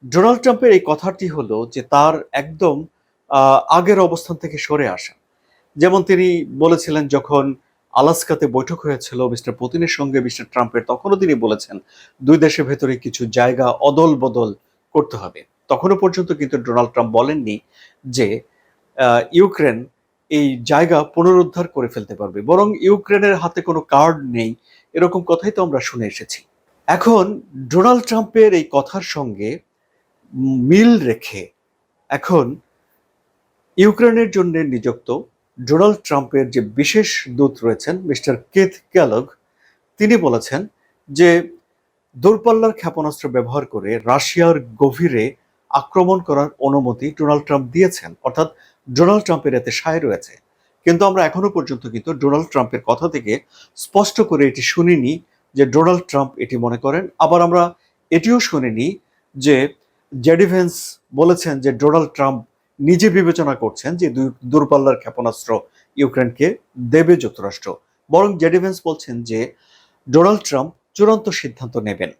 Donald ট্রাম্পের এই কথাটি হলো যে তার একদম আগের অবস্থান থেকে সরে আসা। যেমন তিনি বলেছিলেন যখন আলাস্কাতে বৈঠক হয়েছিল মিস্টার পুতিনের সঙ্গে মিস্টার ট্রাম্পের, তখনও তিনি বলেছেন ২ দেশের ভেতরে কিছু জায়গা অদল-বদল করতে হবে। তখনও পর্যন্ত কিন্তু ডোনাল্ড ট্রাম্প বলেননি যে ইউক্রেন এই জায়গা পুনরুদ্ধার করে ফেলতে পারবে। বরং ইউক্রেনের হাতে কোনো কার্ড নেই, এরকম কথাই তো আমরা শুনে এসেছি। এখন ডোনাল্ড ট্রাম্পের এই কথার সঙ্গে মিল রেখে এখন ইউক্রেনের জন্য নিযুক্ত ডোনাল্ড ট্রাম্পের যে বিশেষ দূত রয়েছেন মিস্টার কেথ ক্যালগ, তিনি বলেছেন যে দূরপাল্লার ক্ষেপণাস্ত্র ব্যবহার করে রাশিয়ার গভীরে আক্রমণ করার অনুমতি ডোনাল্ড ট্রাম্প দিয়েছেন, অর্থাৎ ডোনাল্ড ট্রাম্পের এতে সায় রয়েছে। কিন্তু আমরা এখনো পর্যন্ত কিন্তু ডোনাল্ড ট্রাম্পের কথা থেকে স্পষ্ট করে এটি শুনিনি যে ডোনাল্ড ট্রাম্প এটি মনে করেন। আবার আমরা এটিও শুনিনি যে জেডি ভেন্স বলেছেন যে ডোনাল্ড ট্রাম্প নিজে বিবেচনা করছেন যে দূরপাল্লার ক্ষেপণাস্ত্র ইউক্রেনকে দেবে যুক্তরাষ্ট্র। বরং জেডি ভেন্স বলছেন যে ডোনাল্ড ট্রাম্প চূড়ান্ত সিদ্ধান্ত নেবেন।